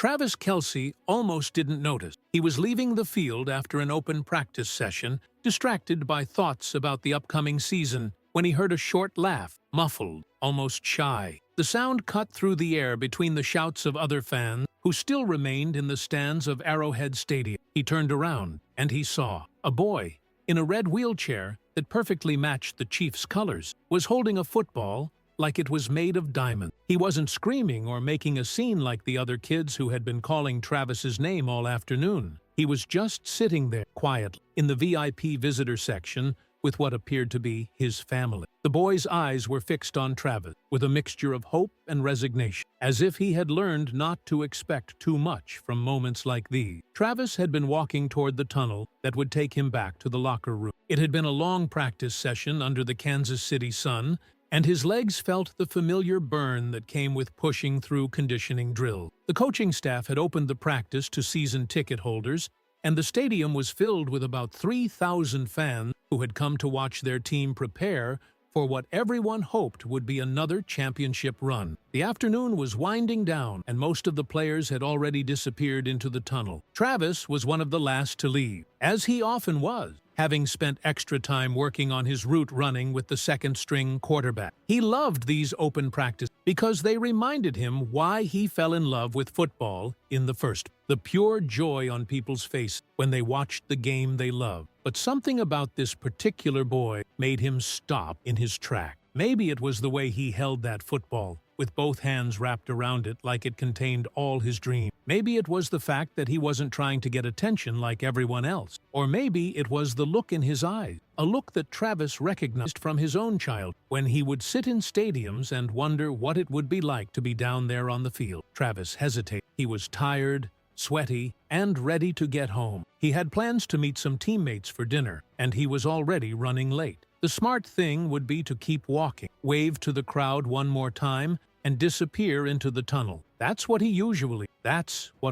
Travis Kelce almost didn't notice. He was leaving the field after an open practice session, distracted by thoughts about the upcoming season, when he heard a short laugh, muffled, almost shy. The sound cut through the air between the shouts of other fans who still remained in the stands of Arrowhead Stadium. He turned around, and he saw a boy in a red wheelchair that perfectly matched the Chiefs' colors, was holding a football like it was made of diamonds. He wasn't screaming or making a scene like the other kids who had been calling Travis's name all afternoon. He was just sitting there, quietly, in the VIP visitor section with what appeared to be his family. The boy's eyes were fixed on Travis, with a mixture of hope and resignation, as if he had learned not to expect too much from moments like these. Travis had been walking toward the tunnel that would take him back to the locker room. It had been a long practice session under the Kansas City sun, and his legs felt the familiar burn that came with pushing through conditioning drills. The coaching staff had opened the practice to season ticket holders, and the stadium was filled with about 3,000 fans who had come to watch their team prepare for what everyone hoped would be another championship run. The afternoon was winding down, and most of the players had already disappeared into the tunnel. Travis was one of the last to leave, as he often was, having spent extra time working on his route running with the second-string quarterback. He loved these open practices because they reminded him why he fell in love with football in the first. The pure joy on people's faces when they watched the game they loved. But something about this particular boy made him stop in his track. Maybe it was the way he held that football, with both hands wrapped around it like it contained all his dreams. Maybe it was the fact that he wasn't trying to get attention like everyone else. Or maybe it was the look in his eyes, a look that Travis recognized from his own childhood, when he would sit in stadiums and wonder what it would be like to be down there on the field. Travis hesitated. He was tired, sweaty, and ready to get home. He had plans to meet some teammates for dinner, and he was already running late. The smart thing would be to keep walking, wave to the crowd one more time, and disappear into the tunnel. That's what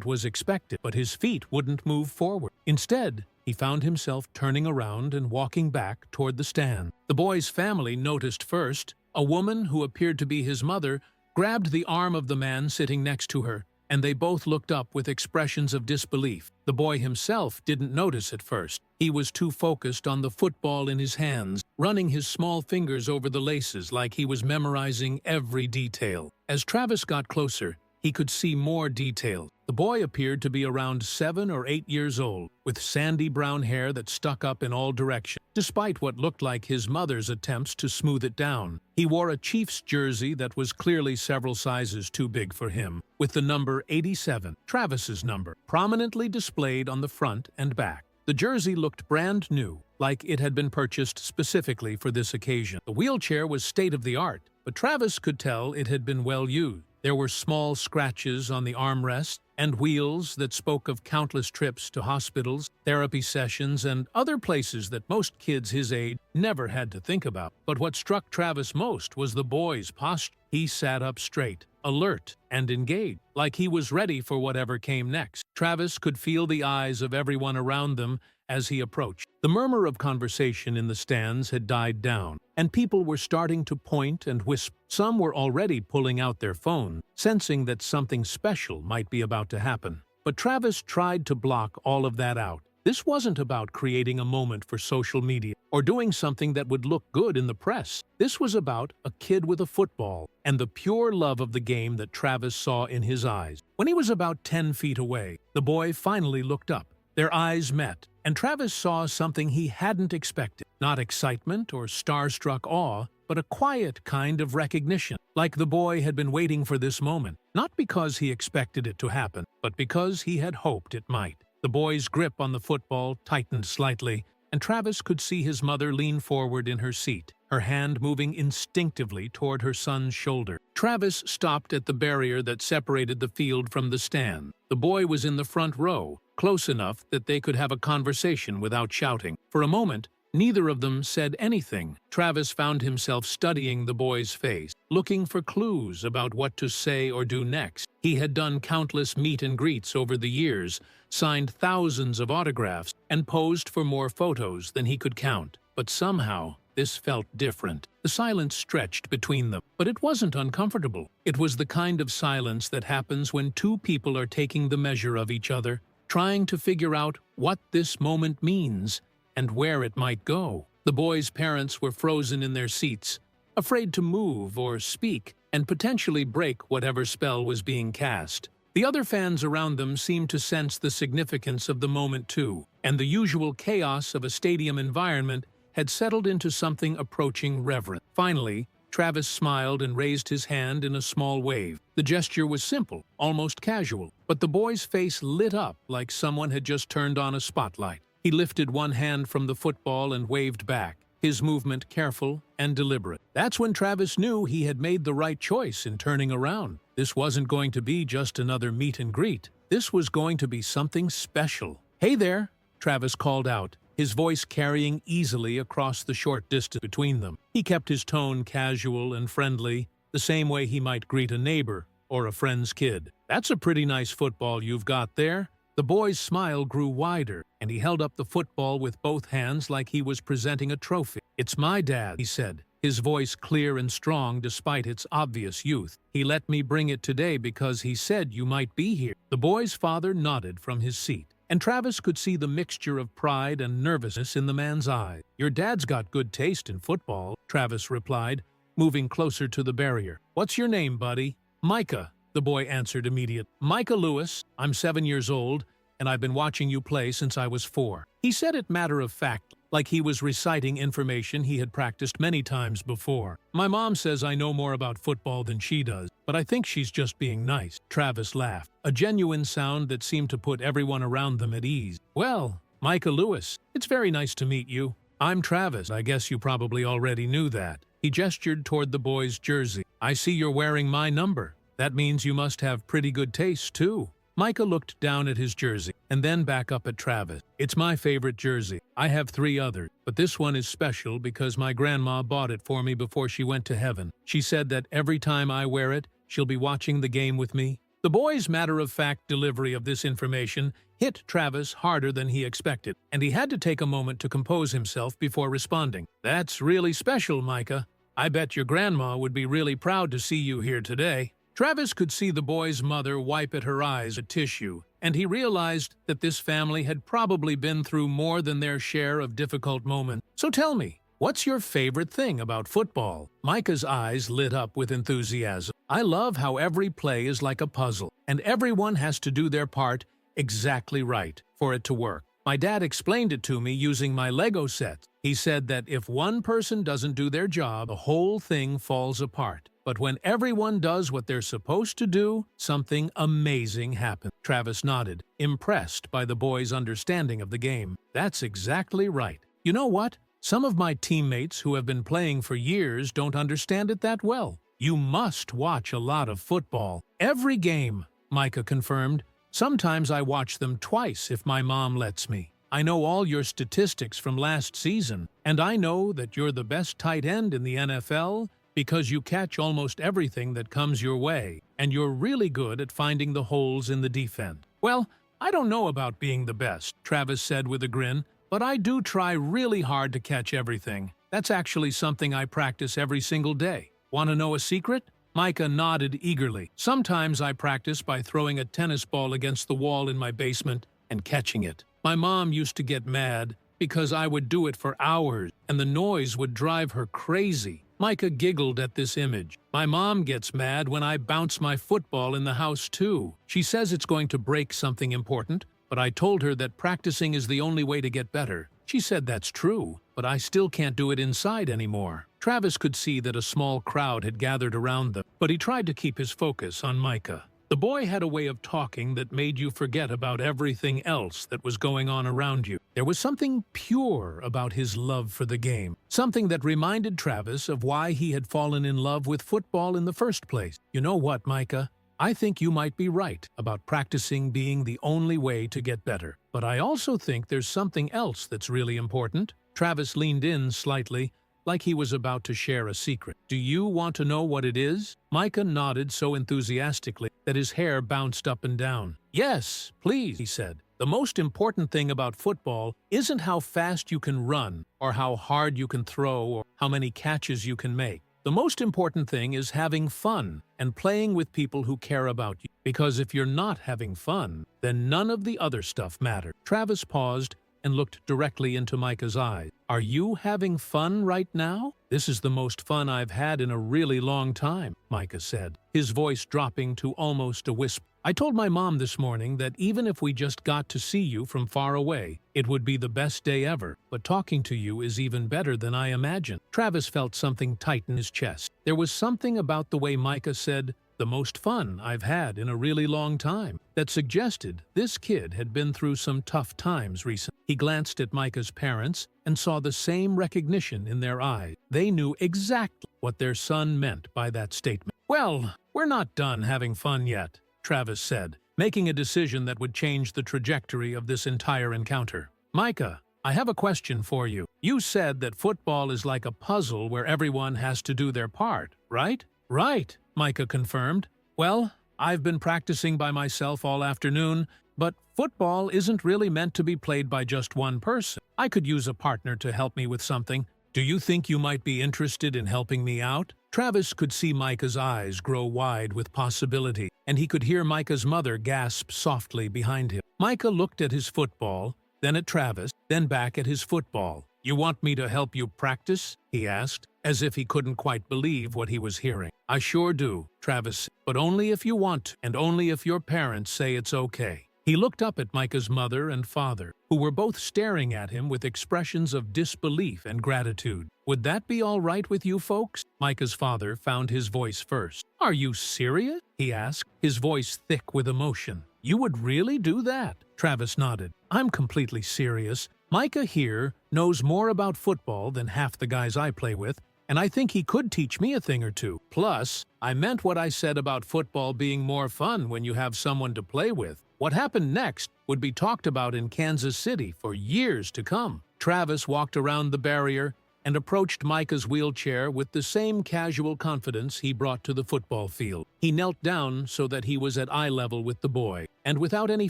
was expected, but his feet wouldn't move forward. Instead, he found himself turning around and walking back toward the stand. The boy's family noticed first. A woman who appeared to be his mother grabbed the arm of the man sitting next to her, and they both looked up with expressions of disbelief. The boy himself didn't notice at first. He was too focused on the football in his hands, running his small fingers over the laces like he was memorizing every detail. As Travis got closer, he could see more details. The boy appeared to be around 7 or 8 years old, with sandy brown hair that stuck up in all directions, despite what looked like his mother's attempts to smooth it down. He wore a Chiefs jersey that was clearly several sizes too big for him, with the number 87, Travis's number, prominently displayed on the front and back. The jersey looked brand new, like it had been purchased specifically for this occasion. The wheelchair was state-of-the-art, but Travis could tell it had been well used. There were small scratches on the armrest and wheels that spoke of countless trips to hospitals, therapy sessions, and other places that most kids his age never had to think about. But what struck Travis most was the boy's posture. He sat up straight, alert and engaged, like he was ready for whatever came next. Travis could feel the eyes of everyone around them as he approached. The murmur of conversation in the stands had died down, and people were starting to point and whisper. Some were already pulling out their phones, sensing that something special might be about to happen. But Travis tried to block all of that out. This wasn't about creating a moment for social media or doing something that would look good in the press. This was about a kid with a football and the pure love of the game that Travis saw in his eyes. When he was about 10 feet away, the boy finally looked up. Their eyes met, and Travis saw something he hadn't expected. Not excitement or starstruck awe, but a quiet kind of recognition, like the boy had been waiting for this moment, not because he expected it to happen, but because he had hoped it might. The boy's grip on the football tightened slightly, and Travis could see his mother lean forward in her seat, her hand moving instinctively toward her son's shoulder. Travis stopped at the barrier that separated the field from the stand. The boy was in the front row, close enough that they could have a conversation without shouting. For a moment, neither of them said anything. Travis found himself studying the boy's face, looking for clues about what to say or do next. He had done countless meet and greets over the years, signed thousands of autographs, and posed for more photos than he could count. But somehow, This felt different. The silence stretched between them, but it wasn't uncomfortable. It was the kind of silence that happens when two people are taking the measure of each other, trying to figure out what this moment means and where it might go. The boys' parents were frozen in their seats, afraid to move or speak and potentially break whatever spell was being cast. The other fans around them seemed to sense the significance of the moment too, and the usual chaos of a stadium environment had settled into something approaching reverent. Finally, Travis smiled and raised his hand in a small wave. The gesture was simple, almost casual, but the boy's face lit up like someone had just turned on a spotlight. He lifted one hand from the football and waved back, his movement careful and deliberate. That's when Travis knew he had made the right choice in turning around. This wasn't going to be just another meet and greet. This was going to be something special. "Hey there," Travis called out, his voice carrying easily across the short distance between them. He kept his tone casual and friendly, the same way he might greet a neighbor or a friend's kid. "That's a pretty nice football you've got there." The boy's smile grew wider, and he held up the football with both hands like he was presenting a trophy. "It's my dad," he said, his voice clear and strong despite its obvious youth. "He let me bring it today because he said you might be here." The boy's father nodded from his seat, and Travis could see the mixture of pride and nervousness in the man's eyes. "Your dad's got good taste in football," Travis replied, moving closer to the barrier. "What's your name, buddy?" "Micah," the boy answered immediately. "Micah Lewis. I'm 7 years old, and I've been watching you play since I was 4. He said it matter-of-fact, like he was reciting information he had practiced many times before. "My mom says I know more about football than she does, but I think she's just being nice." Travis laughed, a genuine sound that seemed to put everyone around them at ease. "Well, Micah Lewis, it's very nice to meet you. I'm Travis. I guess you probably already knew that." He gestured toward the boy's jersey. "I see you're wearing my number. That means you must have pretty good taste, too." Micah looked down at his jersey, and then back up at Travis. "It's my favorite jersey. I have 3 others, but this one is special because my grandma bought it for me before she went to heaven. She said that every time I wear it, she'll be watching the game with me." The boy's matter-of-fact delivery of this information hit Travis harder than he expected, and he had to take a moment to compose himself before responding. "That's really special, Micah. I bet your grandma would be really proud to see you here today." Travis could see the boy's mother wipe at her eyes a tissue, and he realized that this family had probably been through more than their share of difficult moments. "So tell me, what's your favorite thing about football?" Micah's eyes lit up with enthusiasm. "I love how every play is like a puzzle, and everyone has to do their part exactly right for it to work. My dad explained it to me using my Lego set. He said that if one person doesn't do their job, the whole thing falls apart. But when everyone does what they're supposed to do, something amazing happens." Travis nodded, impressed by the boy's understanding of the game. "That's exactly right. You know what? Some of my teammates who have been playing for years don't understand it that well. You must watch a lot of football." "Every game," Micah confirmed. "Sometimes I watch them twice if my mom lets me. I know all your statistics from last season, and I know that you're the best tight end in the NFL because you catch almost everything that comes your way, and you're really good at finding the holes in the defense." "Well, I don't know about being the best," Travis said with a grin, "but I do try really hard to catch everything. That's actually something I practice every single day. Want to know a secret?" Micah nodded eagerly. "Sometimes I practice by throwing a tennis ball against the wall in my basement and catching it. My mom used to get mad because I would do it for hours, and the noise would drive her crazy." Micah giggled at this image. "My mom gets mad when I bounce my football in the house too. She says it's going to break something important, but I told her that practicing is the only way to get better. She said that's true, but I still can't do it inside anymore." Travis could see that a small crowd had gathered around them, but he tried to keep his focus on Micah. The boy had a way of talking that made you forget about everything else that was going on around you. There was something pure about his love for the game, something that reminded Travis of why he had fallen in love with football in the first place. "You know what, Micah? I think you might be right about practicing being the only way to get better. But I also think there's something else that's really important." Travis leaned in slightly, like he was about to share a secret. "Do you want to know what it is?" Micah nodded so enthusiastically that his hair bounced up and down. "Yes, please," he said. "The most important thing about football isn't how fast you can run, or how hard you can throw, how many catches you can make. The most important thing is having fun and playing with people who care about you. Because if you're not having fun, then none of the other stuff matters. Travis paused and looked directly into Micah's eyes. Are you having fun right now? This is the most fun I've had in a really long time, Micah said, his voice dropping to almost a whisper. I told my mom this morning that even if we just got to see you from far away, it would be the best day ever, but talking to you is even better than I imagined. Travis felt something tighten his chest. There was something about the way Micah said, the most fun I've had in a really long time, that suggested this kid had been through some tough times recently. He glanced at Micah's parents and saw the same recognition in their eyes. They knew exactly what their son meant by that statement. Well, we're not done having fun yet, Travis said, making a decision that would change the trajectory of this entire encounter. Micah, I have a question for you. You said that football is like a puzzle where everyone has to do their part, right? Right, Micah confirmed. Well, I've been practicing by myself all afternoon, but football isn't really meant to be played by just one person. I could use a partner to help me with something. Do you think you might be interested in helping me out? Travis could see Micah's eyes grow wide with possibility, and he could hear Micah's mother gasp softly behind him. Micah looked at his football, then at Travis, then back at his football. You want me to help you practice? He asked, as if he couldn't quite believe what he was hearing. I sure do, Travis said, but only if you want to, and only if your parents say it's okay. He looked up at Micah's mother and father, who were both staring at him with expressions of disbelief and gratitude. Would that be all right with you folks? Micah's father found his voice first. Are you serious? He asked, his voice thick with emotion. You would really do that? Travis nodded. I'm completely serious. Micah here knows more about football than half the guys I play with, and I think he could teach me a thing or two. Plus, I meant what I said about football being more fun when you have someone to play with. What happened next would be talked about in Kansas City for years to come. Travis walked around the barrier and approached Micah's wheelchair with the same casual confidence he brought to the football field. He knelt down so that he was at eye level with the boy, and without any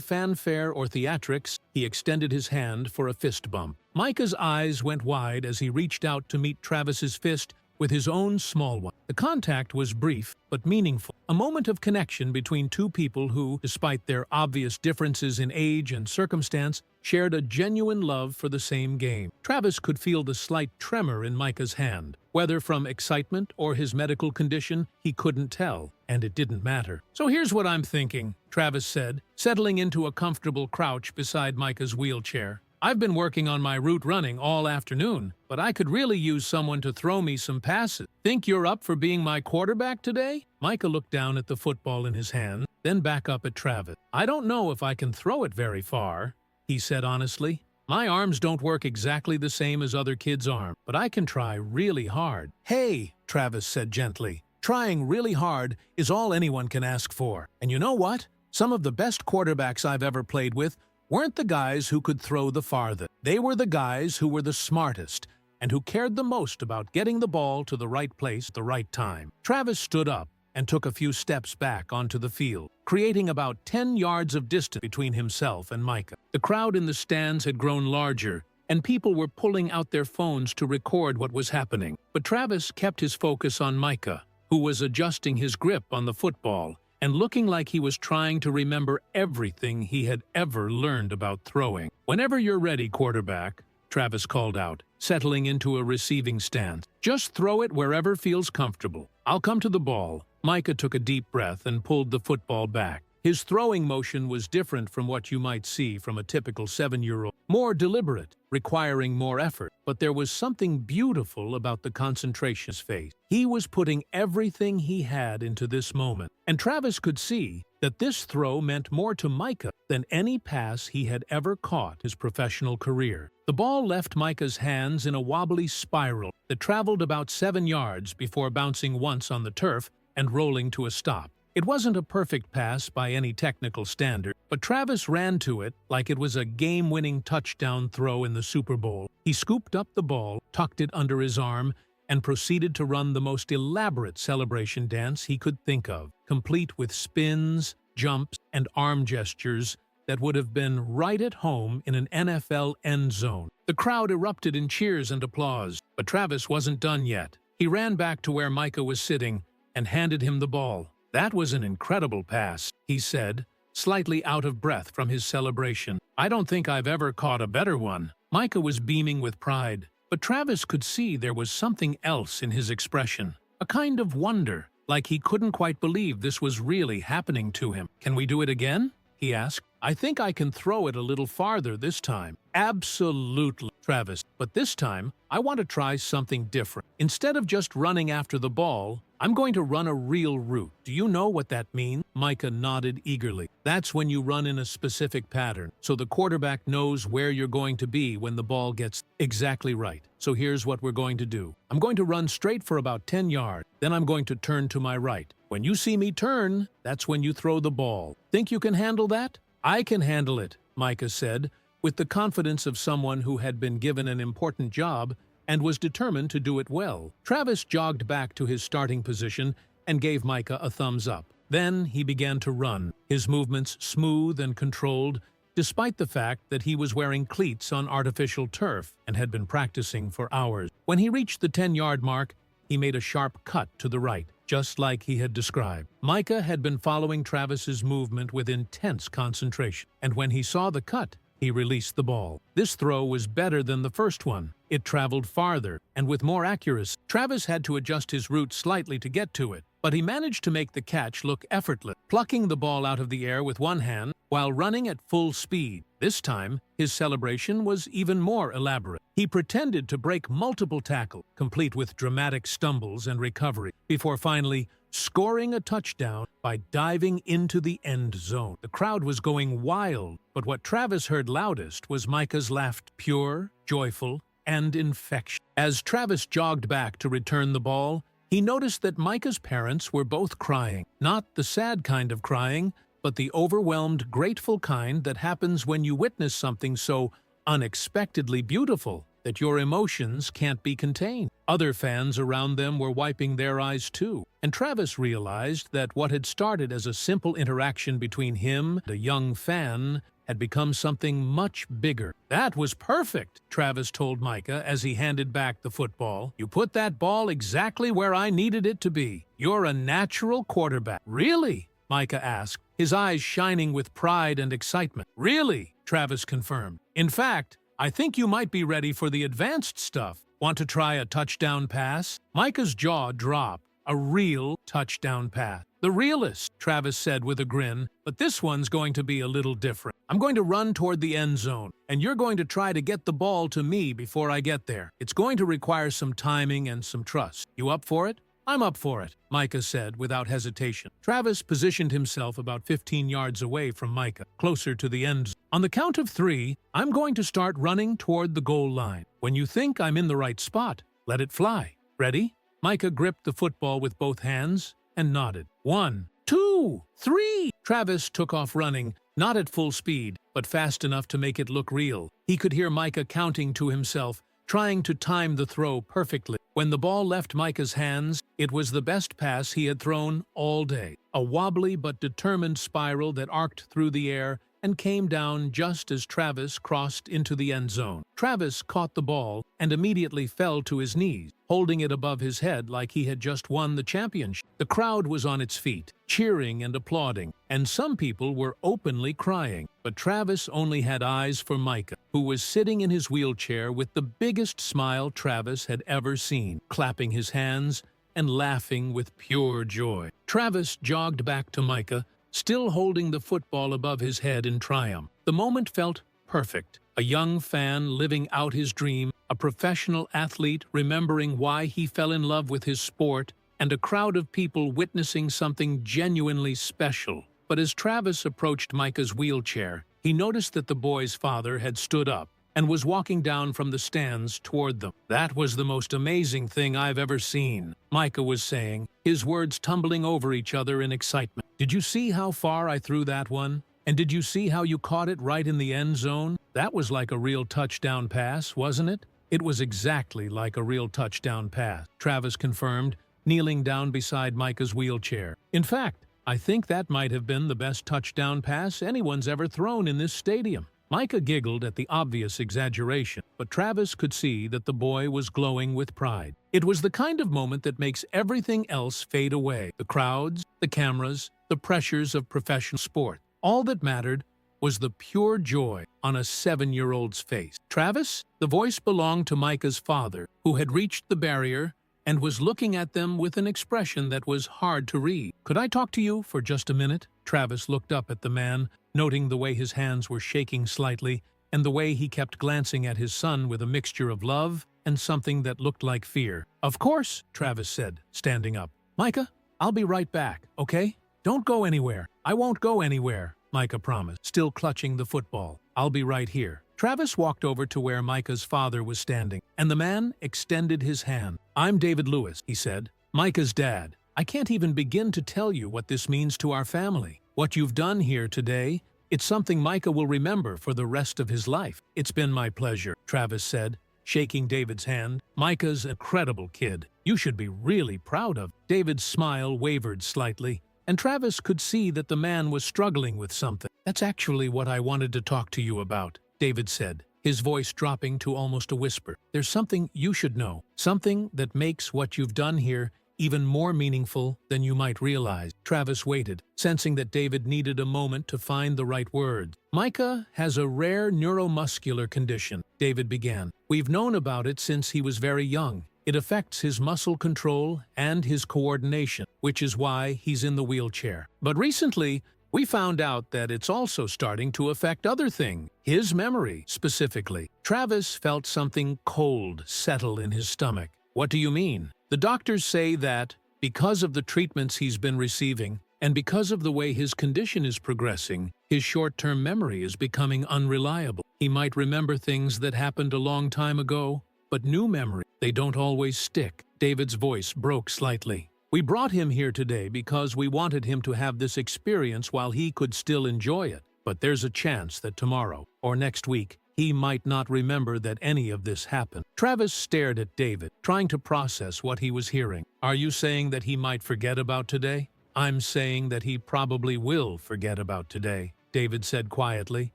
fanfare or theatrics, he extended his hand for a fist bump. Micah's eyes went wide as he reached out to meet Travis's fist with his own small one. The contact was brief but meaningful, a moment of connection between two people who, despite their obvious differences in age and circumstance, shared a genuine love for the same game. Travis could feel the slight tremor in Micah's hand. Whether from excitement or his medical condition, he couldn't tell, and it didn't matter. So here's what I'm thinking, Travis said, settling into a comfortable crouch beside Micah's wheelchair. I've been working on my route running all afternoon, but I could really use someone to throw me some passes. Think you're up for being my quarterback today? Micah looked down at the football in his hand, then back up at Travis. I don't know if I can throw it very far, he said honestly. My arms don't work exactly the same as other kids' arms, but I can try really hard. Hey, Travis said gently. Trying really hard is all anyone can ask for. And you know what? Some of the best quarterbacks I've ever played with weren't the guys who could throw the farthest. They were the guys who were the smartest and who cared the most about getting the ball to the right place at the right time. Travis stood up and took a few steps back onto the field, creating about 10 yards of distance between himself and Micah. The crowd in the stands had grown larger, and people were pulling out their phones to record what was happening. But Travis kept his focus on Micah, who was adjusting his grip on the football and looking like he was trying to remember everything he had ever learned about throwing. Whenever you're ready, quarterback, Travis called out, settling into a receiving stance. Just throw it wherever feels comfortable. I'll come to the ball. Micah took a deep breath and pulled the football back. His throwing motion was different from what you might see from a typical 7-year-old. More deliberate, requiring more effort, but there was something beautiful about the concentration in his face. He was putting everything he had into this moment, and Travis could see that this throw meant more to Micah than any pass he had ever caught in his professional career. The ball left Micah's hands in a wobbly spiral that traveled about 7 yards before bouncing once on the turf and rolling to a stop. It wasn't a perfect pass by any technical standard, but Travis ran to it like it was a game-winning touchdown throw in the Super Bowl. He scooped up the ball, tucked it under his arm, and proceeded to run the most elaborate celebration dance he could think of, complete with spins, jumps, and arm gestures that would have been right at home in an NFL end zone. The crowd erupted in cheers and applause, but Travis wasn't done yet. He ran back to where Micah was sitting and handed him the ball. "That was an incredible pass," he said, slightly out of breath from his celebration. "I don't think I've ever caught a better one." Micah was beaming with pride, but Travis could see there was something else in his expression, a kind of wonder, like he couldn't quite believe this was really happening to him. "Can we do it again?" he asked. "I think I can throw it a little farther this time." "Absolutely, Travis, but this time I want to try something different. Instead of just running after the ball, I'm going to run a real route. Do you know what that means?" Micah nodded eagerly. "That's when you run in a specific pattern, so the quarterback knows where you're going to be when the ball gets exactly right. So here's what we're going to do. I'm going to run straight for about 10 yards, then I'm going to turn to my right. When you see me turn, that's when you throw the ball. Think you can handle that?" "I can handle it," Micah said, with the confidence of someone who had been given an important job and was determined to do it well. Travis jogged back to his starting position and gave Micah a thumbs up. Then he began to run, his movements smooth and controlled, despite the fact that he was wearing cleats on artificial turf and had been practicing for hours. When he reached the 10-yard mark, he made a sharp cut to the right, just like he had described. Micah had been following Travis's movement with intense concentration, and when he saw the cut, he released the ball. This throw was better than the first one. It traveled farther, and with more accuracy. Travis had to adjust his route slightly to get to it, but he managed to make the catch look effortless, plucking the ball out of the air with one hand while running at full speed. This time, his celebration was even more elaborate. He pretended to break multiple tackles, complete with dramatic stumbles and recovery, before finally scoring a touchdown by diving into the end zone. The crowd was going wild, but what Travis heard loudest was Micah's laughter, pure, joyful, and infectious. As Travis jogged back to return the ball, he noticed that Micah's parents were both crying. Not the sad kind of crying, but the overwhelmed, grateful kind that happens when you witness something so unexpectedly beautiful that your emotions can't be contained. Other fans around them were wiping their eyes too, and Travis realized that what had started as a simple interaction between him and a young fan had become something much bigger. "That was perfect," Travis told Micah as he handed back the football. "You put that ball exactly where I needed it to be. You're a natural quarterback." "Really?" Micah asked, his eyes shining with pride and excitement. "Really," Travis confirmed. "In fact, I think you might be ready for the advanced stuff. Want to try a touchdown pass?" Micah's jaw dropped. "A real touchdown pass." "The realest," Travis said with a grin, "but this one's going to be a little different. I'm going to run toward the end zone, and you're going to try to get the ball to me before I get there. It's going to require some timing and some trust. You up for it?" "I'm up for it," Micah said without hesitation. Travis positioned himself about 15 yards away from Micah, closer to the end zone. "On the count of 3, I'm going to start running toward the goal line. When you think I'm in the right spot, let it fly. Ready?" Micah gripped the football with both hands and nodded. 1, 2, 3. Travis took off running, not at full speed, but fast enough to make it look real. He could hear Micah counting to himself, trying to time the throw perfectly. When the ball left Micah's hands, it was the best pass he had thrown all day. A wobbly but determined spiral that arced through the air and came down just as Travis crossed into the end zone. Travis caught the ball and immediately fell to his knees, holding it above his head like he had just won the championship. The crowd was on its feet, cheering and applauding, and some people were openly crying. But Travis only had eyes for Micah, who was sitting in his wheelchair with the biggest smile Travis had ever seen, clapping his hands and laughing with pure joy. Travis jogged back to Micah, still holding the football above his head in triumph. The moment felt perfect. A young fan living out his dream, a professional athlete remembering why he fell in love with his sport, and a crowd of people witnessing something genuinely special. But as Travis approached Micah's wheelchair, he noticed that the boy's father had stood up and was walking down from the stands toward them. "That was the most amazing thing I've ever seen," Micah was saying, his words tumbling over each other in excitement. "Did you see how far I threw that one? And did you see how you caught it right in the end zone? That was like a real touchdown pass, wasn't it?" "It was exactly like a real touchdown pass," Travis confirmed, kneeling down beside Micah's wheelchair. "In fact, I think that might have been the best touchdown pass anyone's ever thrown in this stadium." Micah giggled at the obvious exaggeration, but Travis could see that the boy was glowing with pride. It was the kind of moment that makes everything else fade away. The crowds, the cameras, the pressures of professional sport. All that mattered was the pure joy on a 7-year-old's face. Travis, the voice belonged to Micah's father, who had reached the barrier and was looking at them with an expression that was hard to read. "Could I talk to you for just a minute?" Travis looked up at the man, noting the way his hands were shaking slightly and the way he kept glancing at his son with a mixture of love and something that looked like fear. "Of course," Travis said, standing up. "Micah, I'll be right back, okay? Don't go anywhere." "I won't go anywhere," Micah promised, still clutching the football. "I'll be right here." Travis walked over to where Micah's father was standing, and the man extended his hand. "I'm David Lewis," he said, "Micah's dad. I can't even begin to tell you what this means to our family. What you've done here today, it's something Micah will remember for the rest of his life." "It's been my pleasure," Travis said, shaking David's hand. "Micah's an incredible kid. You should be really proud of." David's smile wavered slightly, and Travis could see that the man was struggling with something. "That's actually what I wanted to talk to you about," David said, his voice dropping to almost a whisper. "There's something you should know, something that makes what you've done here even more meaningful than you might realize." Travis waited, sensing that David needed a moment to find the right words. "Micah has a rare neuromuscular condition," David began. "We've known about it since he was very young. It affects his muscle control and his coordination, which is why he's in the wheelchair. But recently, we found out that it's also starting to affect other things, his memory specifically." Travis felt something cold settle in his stomach. "What do you mean?" "The doctors say that, because of the treatments he's been receiving, and because of the way his condition is progressing, his short-term memory is becoming unreliable. He might remember things that happened a long time ago, but new memories, they don't always stick." David's voice broke slightly. "We brought him here today because we wanted him to have this experience while he could still enjoy it. But there's a chance that tomorrow, or next week, he might not remember that any of this happened." Travis stared at David, trying to process what he was hearing. "Are you saying that he might forget about today?" "I'm saying that he probably will forget about today," David said quietly.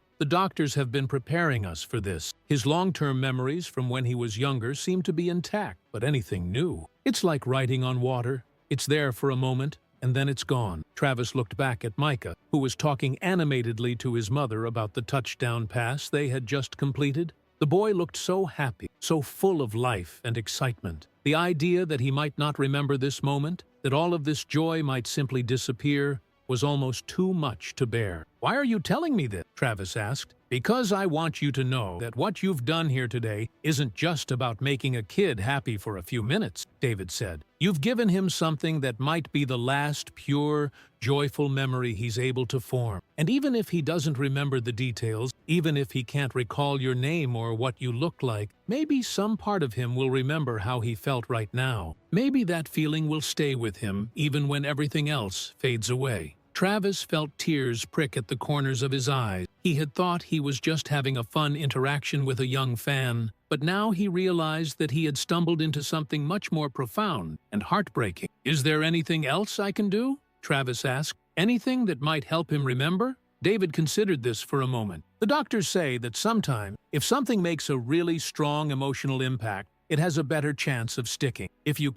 "The doctors have been preparing us for this. His long-term memories from when he was younger seem to be intact, but anything new, it's like riding on water. It's there for a moment, and then it's gone." Travis looked back at Micah, who was talking animatedly to his mother about the touchdown pass they had just completed. The boy looked so happy, so full of life and excitement. The idea that he might not remember this moment, that all of this joy might simply disappear, was almost too much to bear. "Why are you telling me this?" Travis asked. "Because I want you to know that what you've done here today isn't just about making a kid happy for a few minutes," David said. "You've given him something that might be the last pure, joyful memory he's able to form. And even if he doesn't remember the details, even if he can't recall your name or what you look like, maybe some part of him will remember how he felt right now. Maybe that feeling will stay with him even when everything else fades away." Travis felt tears prick at the corners of his eyes. He had thought he was just having a fun interaction with a young fan, but now he realized that he had stumbled into something much more profound and heartbreaking. "Is there anything else I can do?" Travis asked. "Anything that might help him remember?" David considered this for a moment. "The doctors say that sometimes, if something makes a really strong emotional impact, it has a better chance of sticking. If you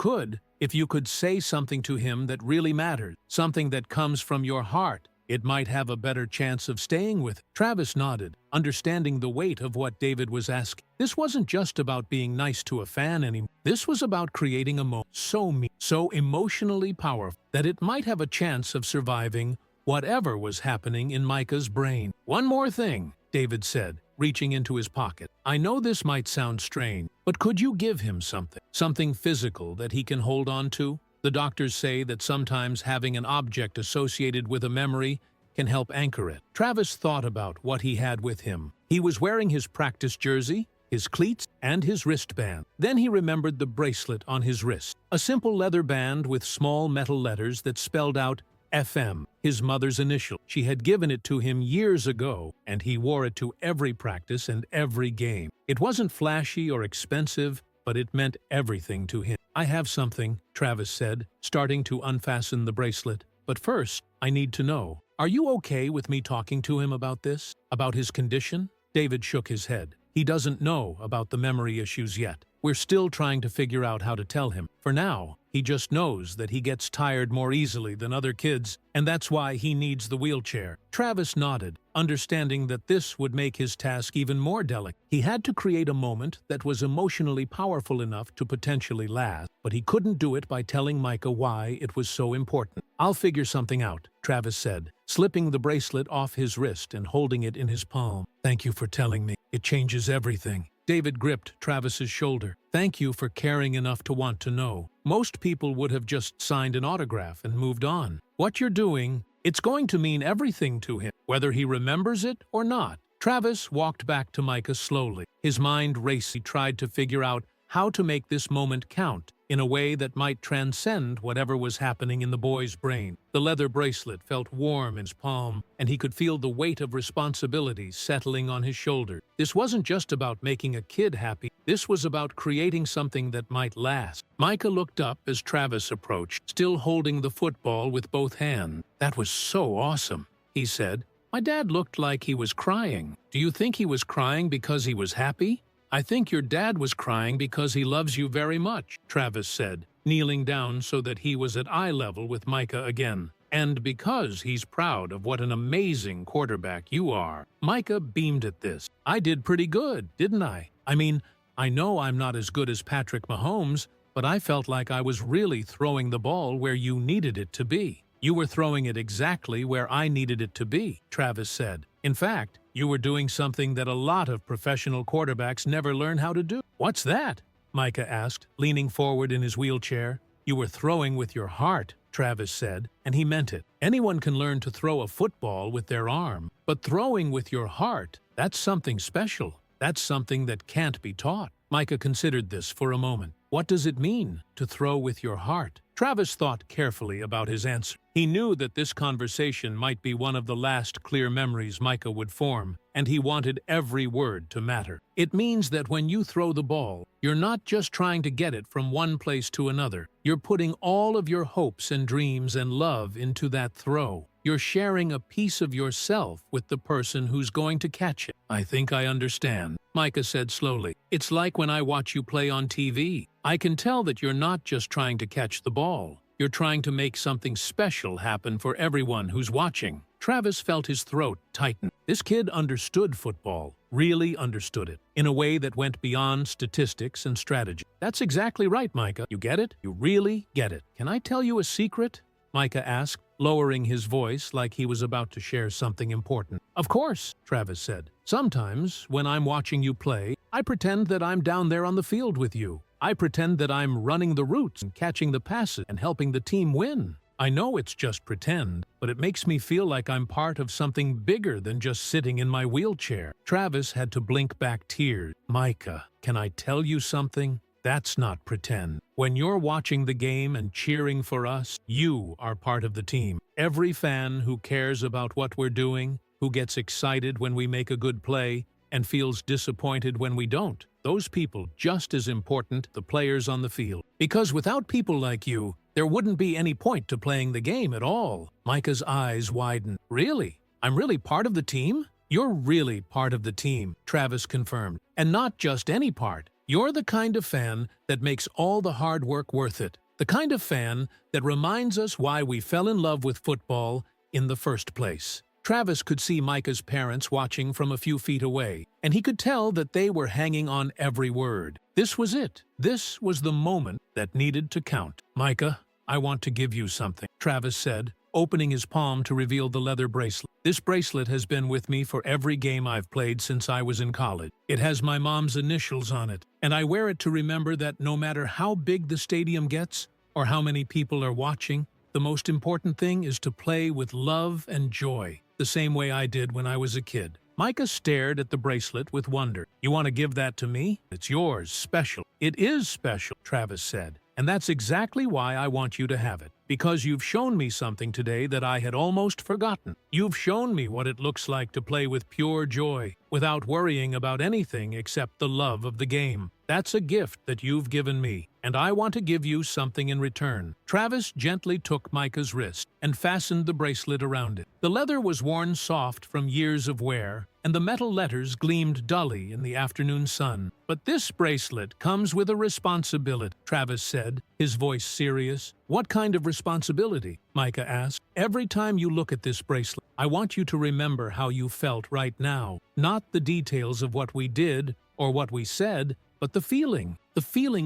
could say something to him that really matters, something that comes from your heart, it might have a better chance of staying with him." Travis nodded, understanding the weight of what David was asking. This wasn't just about being nice to a fan anymore. This was about creating a moment so emotionally powerful that it might have a chance of surviving whatever was happening in Micah's brain. "One more thing," David said, reaching into his pocket. "I know this might sound strange, but could you give him something physical that he can hold on to? The doctors say that sometimes having an object associated with a memory can help anchor it." Travis thought about what he had with him. He was wearing his practice jersey, his cleats, and his wristband. Then he remembered the bracelet on his wrist, a simple leather band with small metal letters that spelled out FM, his mother's initial. She had given it to him years ago, and he wore it to every practice and every game. It wasn't flashy or expensive, but it meant everything to him. "I have something," Travis said, starting to unfasten the bracelet. "But first, I need to know, are you okay with me talking to him about this? About his condition?" David shook his head. He doesn't know about the memory issues yet. We're still trying to figure out how to tell him. For now, he just knows that he gets tired more easily than other kids, and that's why he needs the wheelchair. Travis nodded, understanding that this would make his task even more delicate. He had to create a moment that was emotionally powerful enough to potentially last, but he couldn't do it by telling Micah why it was so important. "I'll figure something out," Travis said, slipping the bracelet off his wrist and holding it in his palm. "Thank you for telling me. It changes everything." David gripped Travis's shoulder. "Thank you for caring enough to want to know. Most people would have just signed an autograph and moved on. What you're doing, it's going to mean everything to him, whether he remembers it or not." Travis walked back to Micah slowly. His mind raced. He tried to figure out how to make this moment count in a way that might transcend whatever was happening in the boy's brain. The leather bracelet felt warm in his palm, and he could feel the weight of responsibility settling on his shoulder. This wasn't just about making a kid happy. This was about creating something that might last. Micah looked up as Travis approached, still holding the football with both hands. "That was so awesome," he said. "My dad looked like he was crying." "Do you think he was crying because he was happy?" "I think your dad was crying because he loves you very much," Travis said, kneeling down so that he was at eye level with Micah again. "And because he's proud of what an amazing quarterback you are." Micah beamed at this. "I did pretty good, didn't I? I mean, I know I'm not as good as Patrick Mahomes, but I felt like I was really throwing the ball where you needed it to be." "You were throwing it exactly where I needed it to be," Travis said. "In fact, you were doing something that a lot of professional quarterbacks never learn how to do." "What's that?" Micah asked, leaning forward in his wheelchair. "You were throwing with your heart," Travis said, and he meant it. Anyone can learn to throw a football with their arm, but throwing with your heart, that's something special. That's something that can't be taught. Micah considered this for a moment. What does it mean, to throw with your heart? Travis thought carefully about his answer. He knew that this conversation might be one of the last clear memories Micah would form, and he wanted every word to matter. "It means that when you throw the ball, you're not just trying to get it from one place to another. You're putting all of your hopes and dreams and love into that throw. You're sharing a piece of yourself with the person who's going to catch it." "I think I understand," Micah said slowly. "It's like when I watch you play on TV. I can tell that you're not just trying to catch the ball. You're trying to make something special happen for everyone who's watching." Travis felt his throat tighten. This kid understood football, really understood it, in a way that went beyond statistics and strategy. "That's exactly right, Micah. You get it? You really get it. Can I tell you a secret?" Micah asked, lowering his voice like he was about to share something important. "Of course," Travis said. "Sometimes, when I'm watching you play, I pretend that I'm down there on the field with you. I pretend that I'm running the routes and catching the passes and helping the team win. I know it's just pretend, but it makes me feel like I'm part of something bigger than just sitting in my wheelchair." Travis had to blink back tears. "Micah, can I tell you something? That's not pretend. When you're watching the game and cheering for us, you are part of the team. Every fan who cares about what we're doing, who gets excited when we make a good play, and feels disappointed when we don't, those people just as important, the players on the field. Because without people like you, there wouldn't be any point to playing the game at all." Micah's eyes widened. "Really? I'm really part of the team?" "You're really part of the team," Travis confirmed. "And not just any part. You're the kind of fan that makes all the hard work worth it. The kind of fan that reminds us why we fell in love with football in the first place." Travis could see Micah's parents watching from a few feet away, and he could tell that they were hanging on every word. This was it. This was the moment that needed to count. "Micah, I want to give you something," Travis said, opening his palm to reveal the leather bracelet. "This bracelet has been with me for every game I've played since I was in college. It has my mom's initials on it, and I wear it to remember that no matter how big the stadium gets or how many people are watching, the most important thing is to play with love and joy, the same way I did when I was a kid." Micah stared at the bracelet with wonder. "You want to give that to me? It's yours, special." "It is special," Travis said, "and that's exactly why I want you to have it. Because you've shown me something today that I had almost forgotten. You've shown me what it looks like to play with pure joy, without worrying about anything except the love of the game. That's a gift that you've given me, and I want to give you something in return." Travis gently took Micah's wrist and fastened the bracelet around it. The leather was worn soft from years of wear, and the metal letters gleamed dully in the afternoon sun. "But this bracelet comes with a responsibility," Travis said, his voice serious. "What kind of responsibility?" Micah asked. "Every time you look at this bracelet, I want you to remember how you felt right now. Not the details of what we did or what we said, but the feeling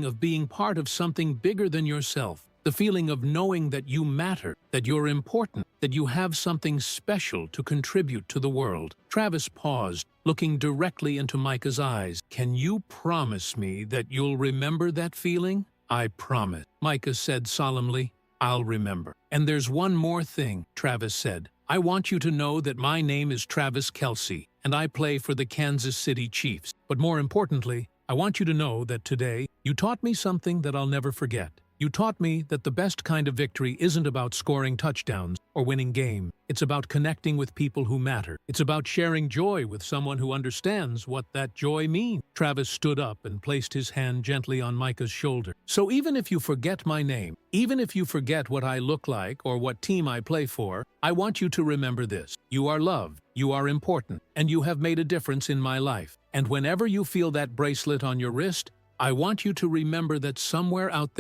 of being part of something bigger than yourself. The feeling of knowing that you matter, that you're important, that you have something special to contribute to the world." Travis paused, looking directly into Micah's eyes. "Can you promise me that you'll remember that feeling?" "I promise," Micah said solemnly. "I'll remember. And there's one more thing," Travis said. "I want you to know that my name is Travis Kelce, and I play for the Kansas City Chiefs. But more importantly, I want you to know that today you taught me something that I'll never forget. You taught me that the best kind of victory isn't about scoring touchdowns or winning games. It's about connecting with people who matter. It's about sharing joy with someone who understands what that joy means." Travis stood up and placed his hand gently on Micah's shoulder. "So even if you forget my name, even if you forget what I look like or what team I play for, I want you to remember this. You are loved, you are important, and you have made a difference in my life. And whenever you feel that bracelet on your wrist, I want you to remember that somewhere out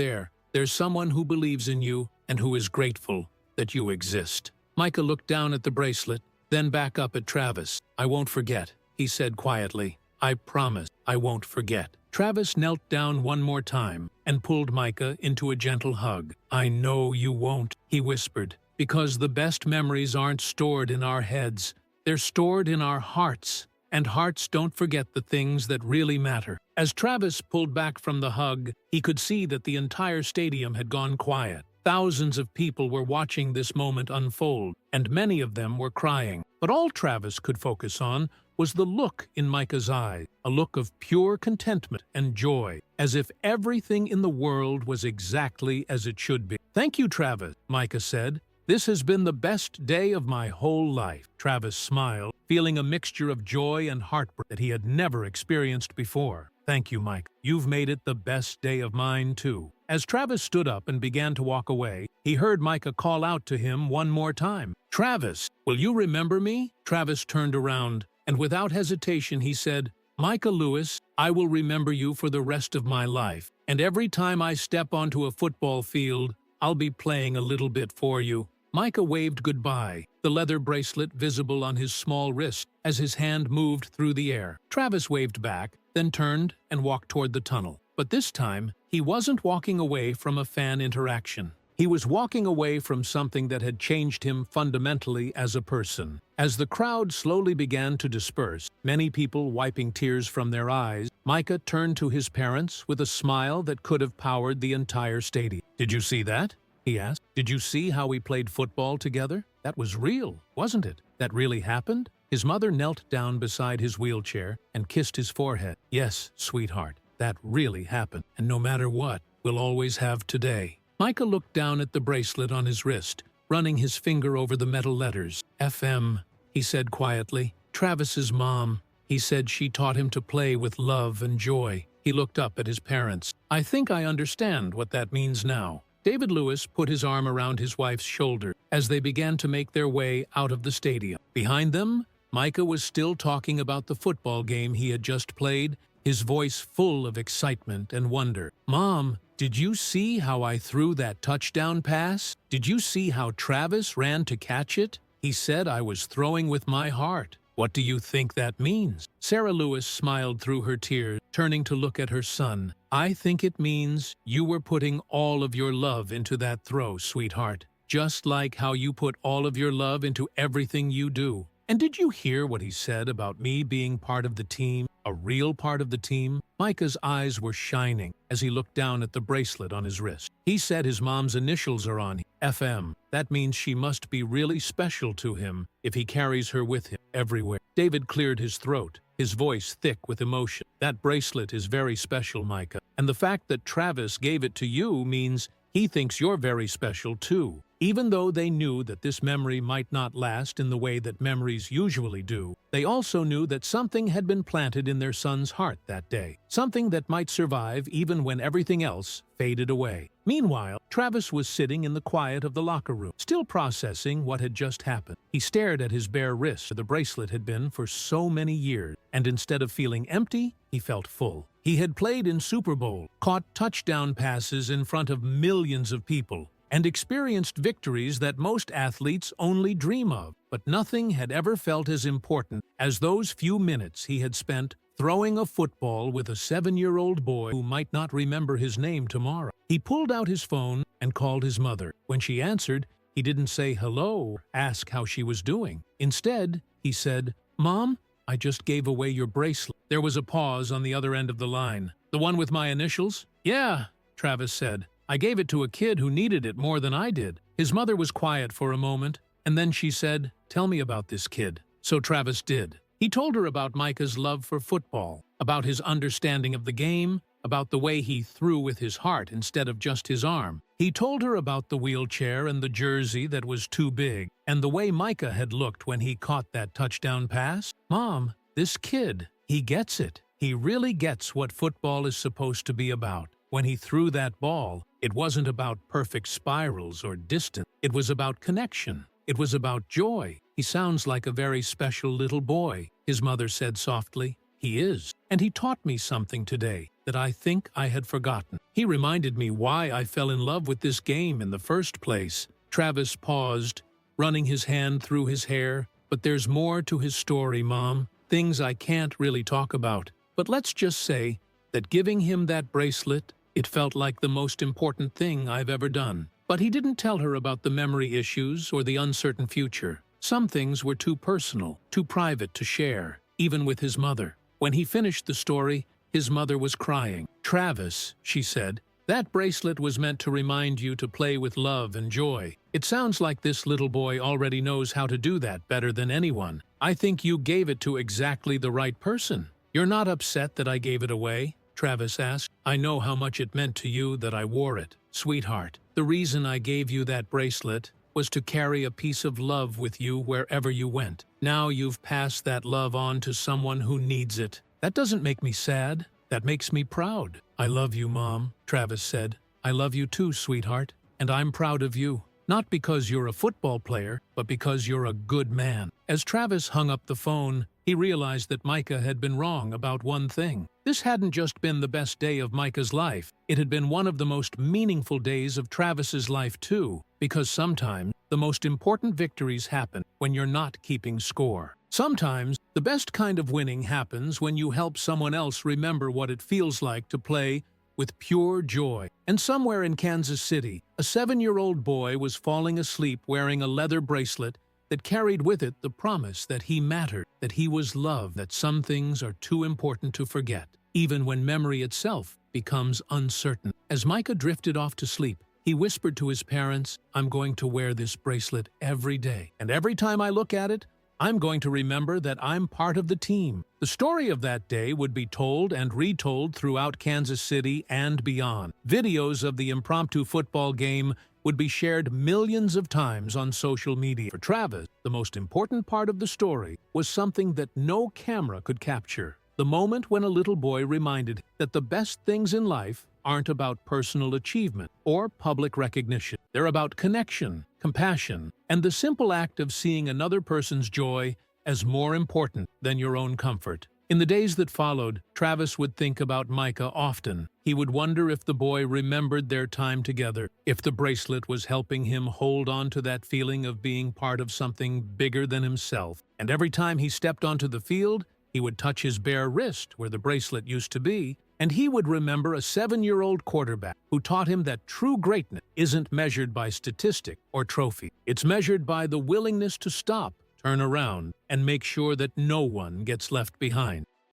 there's someone who believes in you and who is grateful that you exist." Micah looked down at the bracelet, then back up at Travis. "I won't forget," he said quietly. "I promise I won't forget." Travis knelt down one more time and pulled Micah into a gentle hug. "I know you won't," he whispered, "because the best memories aren't stored in our heads. They're stored in our hearts. And hearts don't forget the things that really matter." As Travis pulled back from the hug, he could see that the entire stadium had gone quiet. Thousands of people were watching this moment unfold, and many of them were crying. But all Travis could focus on was the look in Micah's eyes, a look of pure contentment and joy, as if everything in the world was exactly as it should be. "Thank you, Travis," Micah said. "This has been the best day of my whole life." Travis smiled, feeling a mixture of joy and heartbreak that he had never experienced before. "Thank you, Mike. You've made it the best day of mine, too." As Travis stood up and began to walk away, he heard Micah call out to him one more time. "Travis, will you remember me?" Travis turned around, and without hesitation he said, "Micah Lewis, I will remember you for the rest of my life. And every time I step onto a football field, I'll be playing a little bit for you." Micah waved goodbye, the leather bracelet visible on his small wrist as his hand moved through the air. Travis waved back, then turned and walked toward the tunnel. But this time, he wasn't walking away from a fan interaction. He was walking away from something that had changed him fundamentally as a person. As the crowd slowly began to disperse, many people wiping tears from their eyes, Micah turned to his parents with a smile that could have powered the entire stadium. "Did you see that?" he asked. "Did you see how we played football together? That was real, wasn't it? That really happened?" His mother knelt down beside his wheelchair and kissed his forehead. "Yes, sweetheart, that really happened. And no matter what, we'll always have today." Micah looked down at the bracelet on his wrist, running his finger over the metal letters. "FM," he said quietly. "Travis's mom. He said she taught him to play with love and joy." He looked up at his parents. "I think I understand what that means now." David Lewis put his arm around his wife's shoulder as they began to make their way out of the stadium. Behind them, Micah was still talking about the football game he had just played, his voice full of excitement and wonder. "Mom, did you see how I threw that touchdown pass? Did you see how Travis ran to catch it? He said I was throwing with my heart. What do you think that means?" Sarah Lewis smiled through her tears, turning to look at her son. "I think it means you were putting all of your love into that throw, sweetheart. Just like how you put all of your love into everything you do. And did you hear what he said about me being part of the team, a real part of the team?" Micah's eyes were shining as he looked down at the bracelet on his wrist. "He said his mom's initials are on FM. That means she must be really special to him if he carries her with him everywhere." David cleared his throat, his voice thick with emotion. "That bracelet is very special, Micah. And the fact that Travis gave it to you means he thinks you're very special too." Even though they knew that this memory might not last in the way that memories usually do, they also knew that something had been planted in their son's heart that day, something that might survive even when everything else faded away. Meanwhile, Travis was sitting in the quiet of the locker room, still processing what had just happened. He stared at his bare wrist where the bracelet had been for so many years, and instead of feeling empty, he felt full. He had played in Super Bowl, caught touchdown passes in front of millions of people, and experienced victories that most athletes only dream of. But nothing had ever felt as important as those few minutes he had spent throwing a football with a 7-year-old boy who might not remember his name tomorrow. He pulled out his phone and called his mother. When she answered, he didn't say hello or ask how she was doing. Instead, he said, "Mom, I just gave away your bracelet." There was a pause on the other end of the line. "The one with my initials?" "Yeah," Travis said. "I gave it to a kid who needed it more than I did." His mother was quiet for a moment, and then she said, "Tell me about this kid." So Travis did. He told her about Micah's love for football, about his understanding of the game, about the way he threw with his heart instead of just his arm. He told her about the wheelchair and the jersey that was too big, and the way Micah had looked when he caught that touchdown pass. "Mom, this kid, he gets it. He really gets what football is supposed to be about. When he threw that ball, it wasn't about perfect spirals or distance. It was about connection. It was about joy. He sounds like a very special little boy," his mother said softly. "He is. And he taught me something today that I think I had forgotten. He reminded me why I fell in love with this game in the first place." Travis paused, running his hand through his hair. "But there's more to his story, Mom. Things I can't really talk about. But let's just say that giving him that bracelet, it felt like the most important thing I've ever done." But he didn't tell her about the memory issues or the uncertain future. Some things were too personal, too private to share, even with his mother. When he finished the story, his mother was crying. "Travis," she said, "that bracelet was meant to remind you to play with love and joy. It sounds like this little boy already knows how to do that better than anyone. I think you gave it to exactly the right person." "You're not upset that I gave it away?" Travis asked. "I know how much it meant to you that I wore it. Sweetheart, the reason I gave you that bracelet was to carry a piece of love with you wherever you went. Now you've passed that love on to someone who needs it. That doesn't make me sad. That makes me proud." "I love you, Mom," Travis said. "I love you too, sweetheart, and I'm proud of you. Not because you're a football player, but because you're a good man." As Travis hung up the phone, he realized that Micah had been wrong about one thing. This hadn't just been the best day of Micah's life. It had been one of the most meaningful days of Travis's life too, because sometimes the most important victories happen when you're not keeping score. Sometimes the best kind of winning happens when you help someone else remember what it feels like to play with pure joy. And somewhere in Kansas City, a 7-year-old boy was falling asleep wearing a leather bracelet that carried with it the promise that he mattered, that he was loved, that some things are too important to forget, even when memory itself becomes uncertain. As Micah drifted off to sleep, he whispered to his parents, "I'm going to wear this bracelet every day, and every time I look at it, I'm going to remember that I'm part of the team." The story of that day would be told and retold throughout Kansas City and beyond. Videos of the impromptu football game would be shared millions of times on social media. For Travis, the most important part of the story was something that no camera could capture. The moment when a little boy reminded that the best things in life aren't about personal achievement or public recognition. They're about connection, compassion, and the simple act of seeing another person's joy as more important than your own comfort. In the days that followed, Travis would think about Micah often. He would wonder if the boy remembered their time together, if the bracelet was helping him hold on to that feeling of being part of something bigger than himself. And every time he stepped onto the field, he would touch his bare wrist where the bracelet used to be, and he would remember a 7-year-old quarterback who taught him that true greatness isn't measured by statistic or trophy. It's measured by the willingness to stop, turn around, and make sure that no one gets left behind.